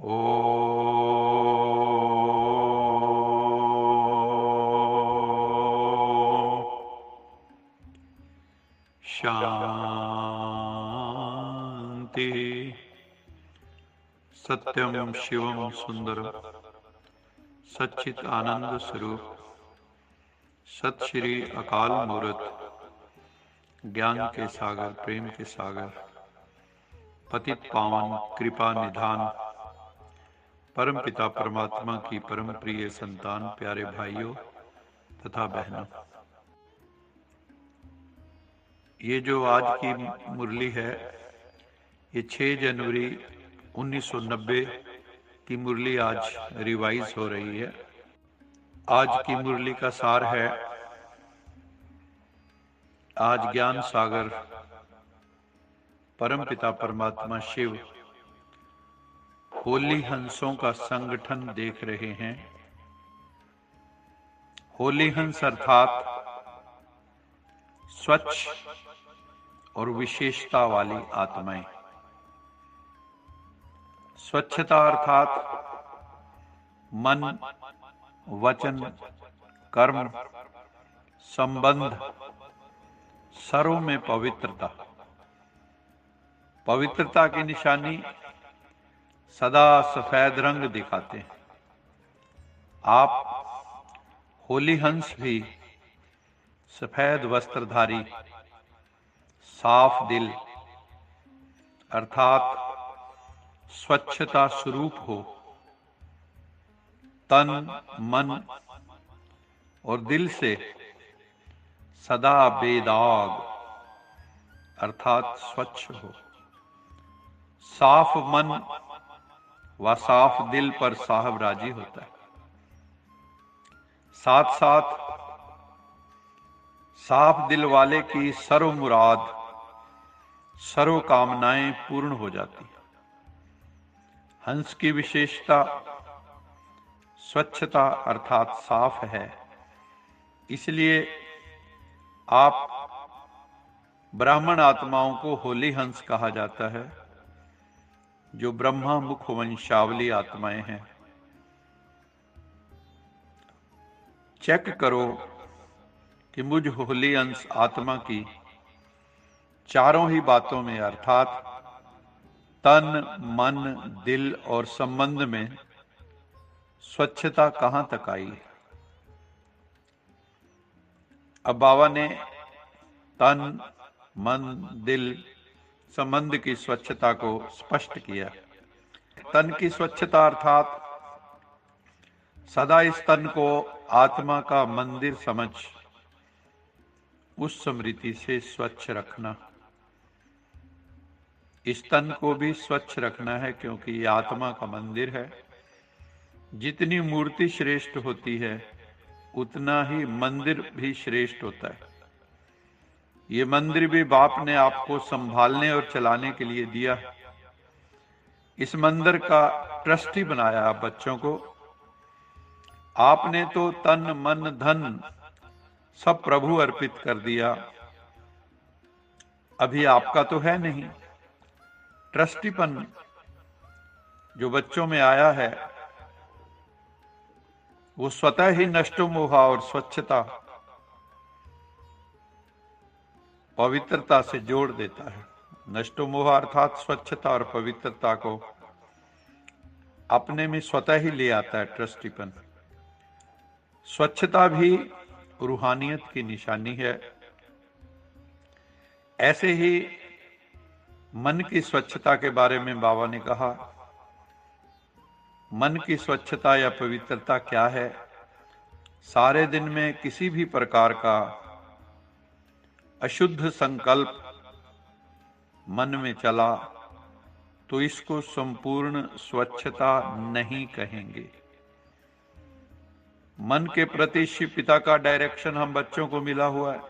ओ शांति। सत्यम शिवम सुंदरम सच्चित आनंद स्वरूप सत श्री अकाल मूर्त ज्ञान के सागर प्रेम के सागर पतित पावन कृपा निधान परम पिता परमात्मा की परम प्रिय संतान प्यारे भाइयों तथा बहनों, ये जो आज की मुरली है ये 6 जनवरी 1990 की मुरली आज रिवाइज हो रही है। आज की मुरली का सार है, आज ज्ञान सागर परम पिता परमात्मा शिव होली हंसों का संगठन देख रहे हैं। होली हंस अर्थात स्वच्छ और विशेषता वाली आत्माएं। स्वच्छता अर्थात मन, वचन, कर्म, संबंध सर्व में पवित्रता। पवित्रता की निशानी सदा सफेद रंग दिखाते हैं। आप होली हंस भी सफेद वस्त्रधारी, साफ दिल अर्थात स्वच्छता स्वरूप हो, तन, मन और दिल से सदा बेदाग अर्थात स्वच्छ हो। साफ मन व साफ दिल पर साहब राजी होता है। साथ साथ साफ दिल वाले की सर्व मुराद, सर्व कामनाएं पूर्ण हो जाती है। हंस की विशेषता स्वच्छता अर्थात साफ है, इसलिए आप ब्राह्मण आत्माओं को होली हंस कहा जाता है, जो ब्रह्मा मुख वंशावली आत्माएं हैं। चेक करो कि मुझ होली अंश आत्मा की चारों ही बातों में अर्थात तन, मन, दिल और संबंध में स्वच्छता कहां तक आई है। अब बाबा ने तन, मन, दिल, संबंध की स्वच्छता को स्पष्ट किया। तन की स्वच्छता अर्थात सदा इस तन को आत्मा का मंदिर समझ उस स्मृति से स्वच्छ रखना। इस तन को भी स्वच्छ रखना है, क्योंकि ये आत्मा का मंदिर है। जितनी मूर्ति श्रेष्ठ होती है उतना ही मंदिर भी श्रेष्ठ होता है। ये मंदिर भी बाप ने आपको संभालने और चलाने के लिए दिया है। इस मंदिर का ट्रस्टी बनाया आप बच्चों को। आपने तो तन, मन, धन सब प्रभु अर्पित कर दिया, अभी आपका तो है नहीं। ट्रस्टीपन जो बच्चों में आया है वो स्वतः ही नष्टो मोहा और स्वच्छता, पवित्रता से जोड़ देता है। नष्टो मोहा अर्थात स्वच्छता और पवित्रता को अपने में स्वतः ही ले आता है ट्रस्टीपन। स्वच्छता भी रूहानियत की निशानी है। ऐसे ही मन की स्वच्छता के बारे में बाबा ने कहा, मन की स्वच्छता या पवित्रता क्या है। सारे दिन में किसी भी प्रकार का अशुद्ध संकल्प मन में चला तो इसको संपूर्ण स्वच्छता नहीं कहेंगे। मन के प्रति शिव पिता का डायरेक्शन हम बच्चों को मिला हुआ है।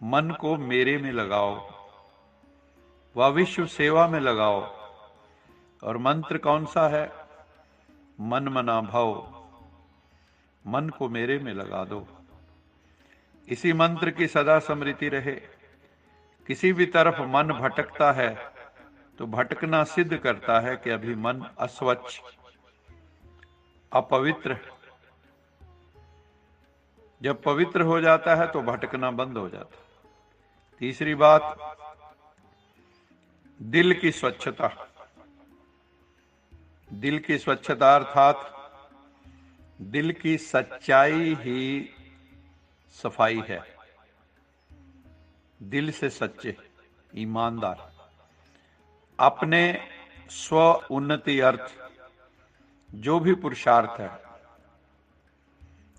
मन को मेरे में लगाओ व विश्व सेवा में लगाओ। और मंत्र कौन सा है? मन मना भव। मन को मेरे में लगा दो। इसी मंत्र की सदा स्मृति रहे। किसी भी तरफ मन भटकता है तो भटकना सिद्ध करता है कि अभी मन अस्वच्छ, अपवित्र है। जब पवित्र हो जाता है तो भटकना बंद हो जाता है। तीसरी बात, दिल की स्वच्छता। दिल की स्वच्छता अर्थात दिल की सच्चाई ही सफाई है। दिल से सच्चे, ईमानदार, अपने स्व उन्नति अर्थ जो भी पुरुषार्थ है,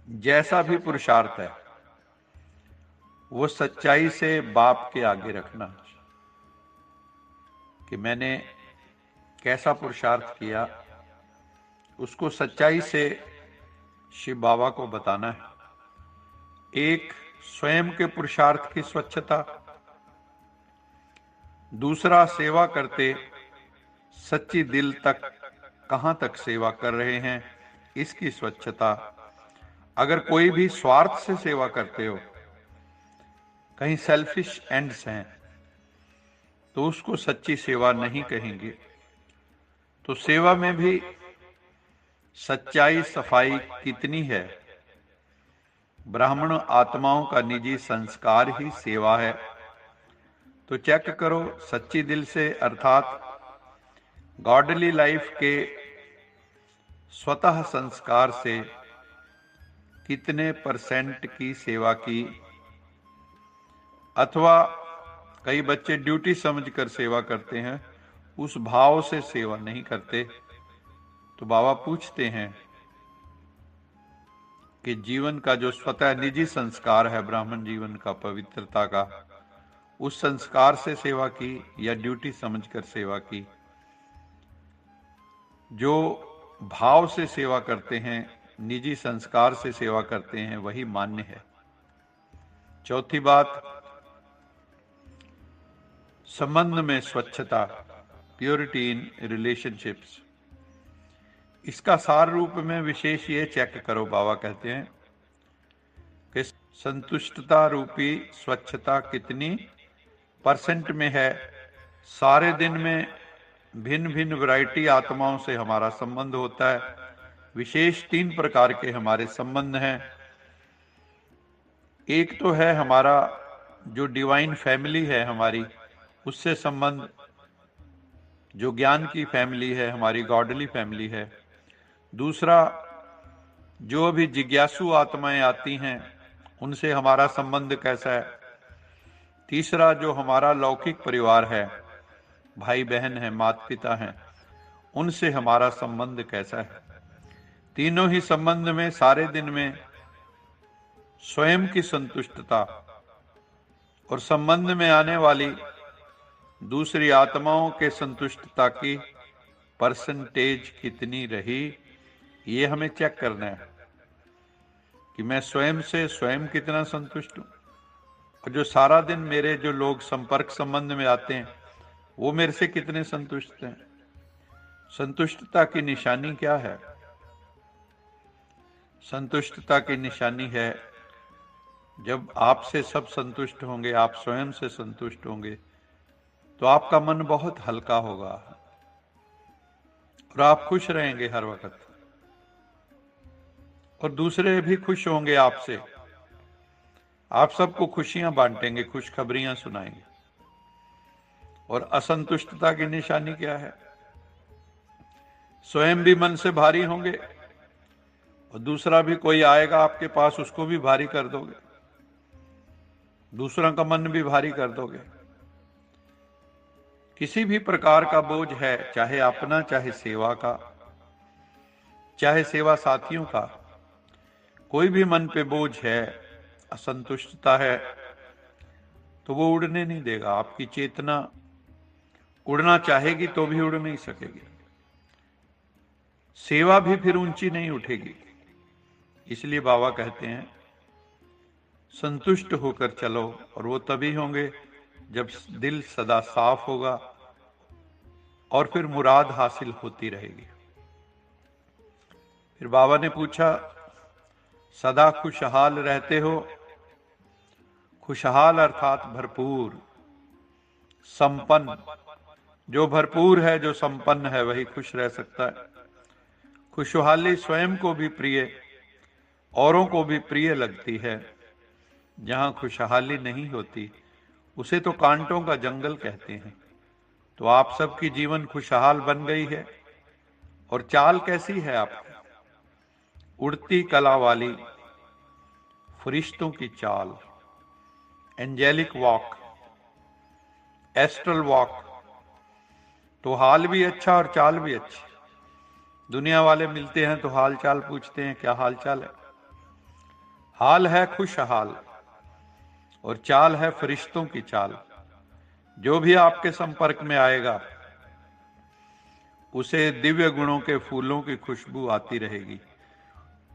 जैसा भी पुरुषार्थ है, वो सच्चाई से बाप के आगे रखना कि मैंने कैसा पुरुषार्थ किया, उसको सच्चाई से शिव बाबा को बताना है। एक, स्वयं के पुरुषार्थ की स्वच्छता। दूसरा, सेवा करते सच्ची दिल तक कहां तक सेवा कर रहे हैं, इसकी स्वच्छता। अगर कोई भी स्वार्थ से सेवा करते हो, कहीं सेल्फिश एंड्स हैं, तो उसको सच्ची सेवा नहीं कहेंगे। तो सेवा में भी सच्चाई, सफाई कितनी है। ब्राह्मण आत्माओं का निजी संस्कार ही सेवा है। तो चेक करो सच्ची दिल से अर्थात गॉडली लाइफ के स्वतः संस्कार से कितने % की सेवा की। अथवा कई बच्चे ड्यूटी समझकर सेवा करते हैं, उस भाव से सेवा नहीं करते। तो बाबा पूछते हैं कि जीवन का जो स्वतः निजी संस्कार है, ब्राह्मण जीवन का, पवित्रता का, उस संस्कार से सेवा की या ड्यूटी समझकर सेवा की। जो भाव से सेवा करते हैं, निजी संस्कार से सेवा करते हैं, वही मान्य है। चौथी बात, संबंध में स्वच्छता, प्योरिटी इन रिलेशनशिप्स। इसका सार रूप में विशेष ये चेक करो, बाबा कहते हैं कि संतुष्टता रूपी स्वच्छता कितनी % में है। सारे दिन में भिन्न भिन्न वैरायटी आत्माओं से हमारा संबंध होता है। विशेष 3 प्रकार के हमारे संबंध हैं। एक तो है हमारा जो डिवाइन फैमिली है हमारी, उससे संबंध। जो ज्ञान की फैमिली है हमारी, गॉडली फैमिली है। दूसरा, जो भी जिज्ञासु आत्माएं आती हैं, उनसे हमारा संबंध कैसा है। तीसरा, जो हमारा लौकिक परिवार है, भाई बहन है, माता पिता हैं, उनसे हमारा संबंध कैसा है। तीनों ही संबंध में सारे दिन में स्वयं की संतुष्टता और संबंध में आने वाली दूसरी आत्माओं के संतुष्टता की % कितनी रही, ये हमें चेक करना है कि मैं स्वयं से स्वयं कितना संतुष्ट हूं, और जो सारा दिन मेरे जो लोग संपर्क संबंध में आते हैं, वो मेरे से कितने संतुष्ट हैं। संतुष्टता की निशानी क्या है? संतुष्टता की निशानी है जब आपसे सब संतुष्ट होंगे, आप स्वयं से संतुष्ट होंगे, तो आपका मन बहुत हल्का होगा और आप खुश रहेंगे हर वक्त, और दूसरे भी खुश होंगे आपसे। आप सबको खुशियां बांटेंगे, खुशखबरियां सुनाएंगे। और असंतुष्टता की निशानी क्या है? स्वयं भी मन से भारी होंगे और दूसरा भी कोई आएगा आपके पास, उसको भी भारी कर दोगे, दूसरा का मन भी भारी कर दोगे। किसी भी प्रकार का बोझ है, चाहे अपना, चाहे सेवा का, चाहे सेवा साथियों का, कोई भी मन पे बोझ है, असंतुष्टता है, तो वो उड़ने नहीं देगा। आपकी चेतना उड़ना चाहेगी तो भी उड़ नहीं सकेगी। सेवा भी फिर ऊंची नहीं उठेगी। इसलिए बाबा कहते हैं संतुष्ट होकर चलो, और वो तभी होंगे जब दिल सदा साफ होगा और फिर मुराद हासिल होती रहेगी। फिर बाबा ने पूछा, सदा खुशहाल रहते हो? खुशहाल अर्थात भरपूर, संपन्न, जो भरपूर है, जो संपन्न है, वही खुश रह सकता है। खुशहाली स्वयं को भी प्रिय, औरों को भी प्रिय लगती है। जहां खुशहाली नहीं होती उसे तो कांटों का जंगल कहते हैं। तो आप सबकी जीवन खुशहाल बन गई है। और चाल कैसी है आपकी? उड़ती कला वाली, फरिश्तों की चाल, एंजेलिक वॉक, एस्ट्रल वॉक। तो हाल भी अच्छा और चाल भी अच्छी। दुनिया वाले मिलते हैं तो हाल चाल पूछते हैं, क्या हाल चाल है। हाल है खुशहाल और चाल है फरिश्तों की चाल। जो भी आपके संपर्क में आएगा उसे दिव्य गुणों के फूलों की खुशबू आती रहेगी।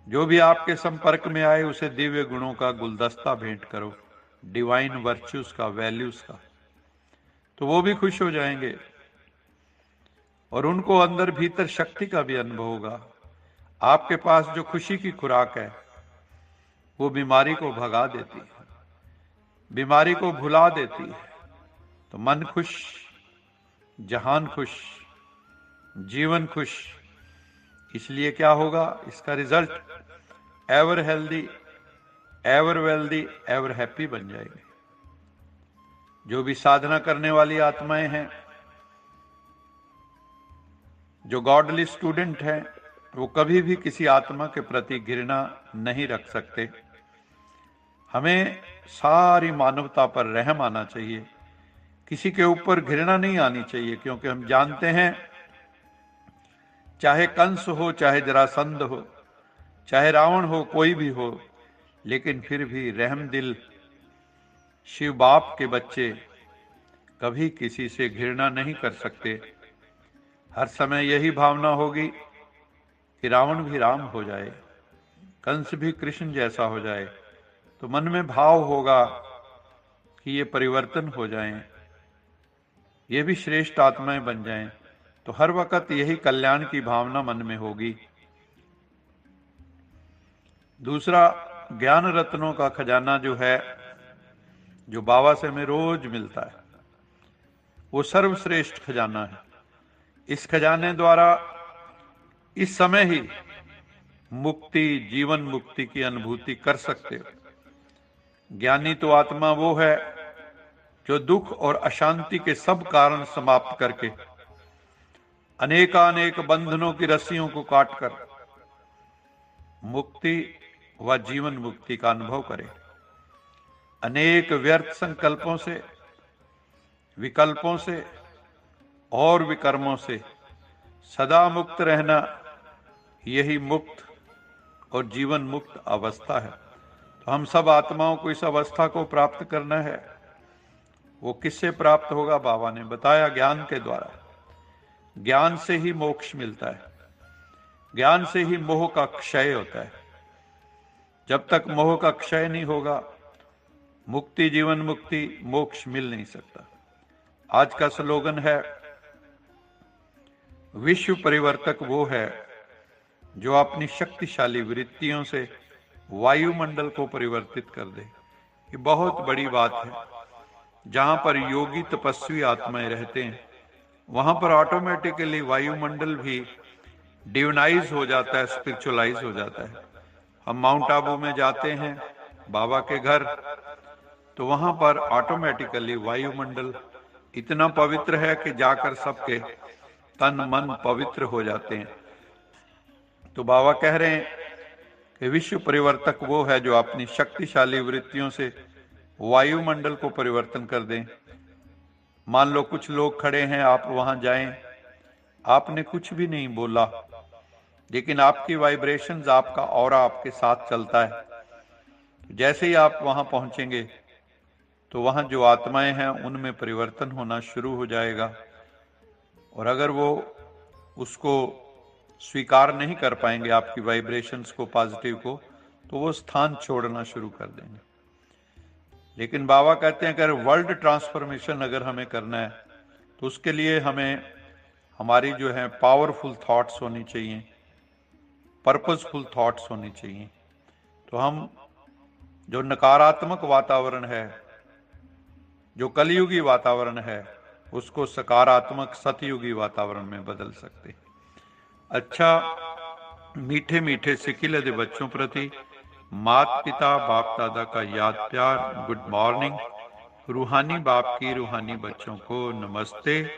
जो भी आपके संपर्क में आए उसे दिव्य गुणों का गुलदस्ता भेंट करो, डिवाइन वर्च्यूज का, वैल्यूज का। तो वो भी खुश हो जाएंगे और उनको अंदर भीतर शक्ति का भी अनुभव होगा। आपके पास जो खुशी की खुराक है वो बीमारी को भगा देती है, बीमारी को भुला देती है। तो मन खुश, जहान खुश, जीवन खुश। इसलिए क्या होगा? इसका result ever healthy, ever wealthy, ever happy बन जाएगी। जो भी साधना करने वाली आत्माएं हैं, जो गॉडली स्टूडेंट हैं, वो कभी भी किसी आत्मा के प्रति घृणा नहीं रख सकते। हमें सारी मानवता पर रहम आना चाहिए, किसी के ऊपर घृणा नहीं आनी चाहिए, क्योंकि हम जानते हैं चाहे कंस हो, चाहे जरासंध हो, चाहे रावण हो, कोई भी हो, लेकिन फिर भी रहम दिल शिव बाप के बच्चे कभी किसी से घृणा नहीं कर सकते। हर समय यही भावना होगी कि रावण भी राम हो जाए, कंस भी कृष्ण जैसा हो जाए। तो मन में भाव होगा कि ये परिवर्तन हो जाएं, ये भी श्रेष्ठ आत्माएं बन जाएं। तो हर वक्त यही कल्याण की भावना मन में होगी। दूसरा, ज्ञान रत्नों का खजाना जो है, जो बाबा से हमें रोज मिलता है, वो सर्वश्रेष्ठ खजाना है। इस खजाने द्वारा इस समय ही मुक्ति, जीवन मुक्ति की अनुभूति कर सकते हो। ज्ञानी तो आत्मा वो है जो दुख और अशांति के सब कारण समाप्त करके अनेकानेक बंधनों की रस्सियों को काटकर मुक्ति व जीवन मुक्ति का अनुभव करे। अनेक व्यर्थ संकल्पों से, विकल्पों से और विकर्मों से सदा मुक्त रहना, यही मुक्त और जीवन मुक्त अवस्था है। तो हम सब आत्माओं को इस अवस्था को प्राप्त करना है। वो किससे प्राप्त होगा? बाबा ने बताया, ज्ञान के द्वारा। ज्ञान से ही मोक्ष मिलता है, ज्ञान से ही मोह का क्षय होता है। जब तक मोह का क्षय नहीं होगा, मुक्ति, जीवन मुक्ति, मोक्ष मिल नहीं सकता। आज का स्लोगन है, विश्व परिवर्तक वो है जो अपनी शक्तिशाली वृत्तियों से वायुमंडल को परिवर्तित कर दे। ये बहुत बड़ी बात है। जहां पर योगी तपस्वी आत्माएं रहते हैं, वहां पर ऑटोमेटिकली वायुमंडल भी डिवाइनाइज हो जाता है, स्पिरिचुअलाइज हो जाता है। हम माउंट आबू में जाते हैं बाबा के घर, तो वहां पर ऑटोमेटिकली वायुमंडल इतना पवित्र है कि जाकर सबके तन मन पवित्र हो जाते हैं। तो बाबा कह रहे हैं कि विश्व परिवर्तक वो है जो अपनी शक्तिशाली वृत्तियों से वायुमंडल को परिवर्तन कर दें। मान लो कुछ लोग खड़े हैं, आप वहां जाएं, आपने कुछ भी नहीं बोला, लेकिन आपकी वाइब्रेशंस, आपका ऑरा आपके साथ चलता है। जैसे ही आप वहां पहुंचेंगे तो वहां जो आत्माएं हैं उनमें परिवर्तन होना शुरू हो जाएगा। और अगर वो उसको स्वीकार नहीं कर पाएंगे, आपकी वाइब्रेशंस को, पॉजिटिव को, तो वो स्थान छोड़ना शुरू कर देंगे। लेकिन बाबा कहते हैं अगर वर्ल्ड ट्रांसफॉर्मेशन अगर हमें करना है तो उसके लिए हमें हमारी जो है पावरफुल थॉट्स होनी चाहिए, पर्पसफुल थॉट्स होनी चाहिए। तो हम जो नकारात्मक वातावरण है, जो कलयुगी वातावरण है, उसको सकारात्मक सतयुगी वातावरण में बदल सकते हैं। अच्छा, मीठे मीठे सिकिलदे बच्चों प्रति माता पिता बाप दादा का याद प्यार, गुड मॉर्निंग। रूहानी बाप की रूहानी बच्चों को नमस्ते।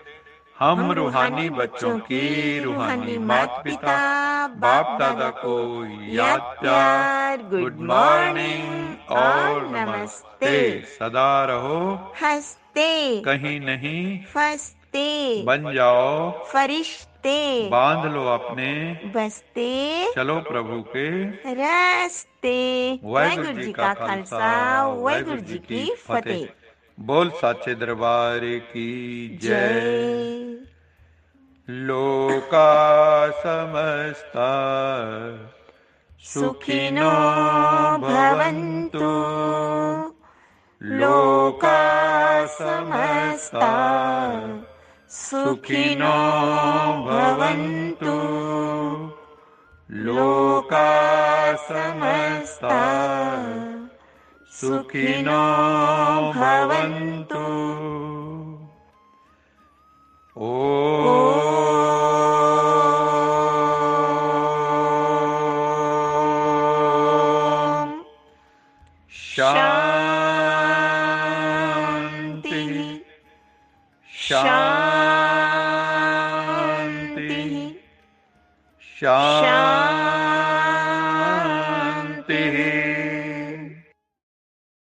हम रूहानी बच्चों की रूहानी माता पिता बाप दादा को याद प्यार, गुड मॉर्निंग और नमस्ते। सदा रहो हंसते, कहीं नहीं फंसते, बन जाओ फरिश्ते, बांध लो अपने बसते चलो प्रभु के रास्ते। वाहिगुरु जी का खालसा वाहिगुरु जी की फतेह। बोल साचे दरबार की जय। जय। लोका समस्ता सुखिनो भवन्तु। लोका समस्ता सुखिनो भवन्तु। लोका समस्ता सुखिनो भवन्तु। शांति शांति शांति।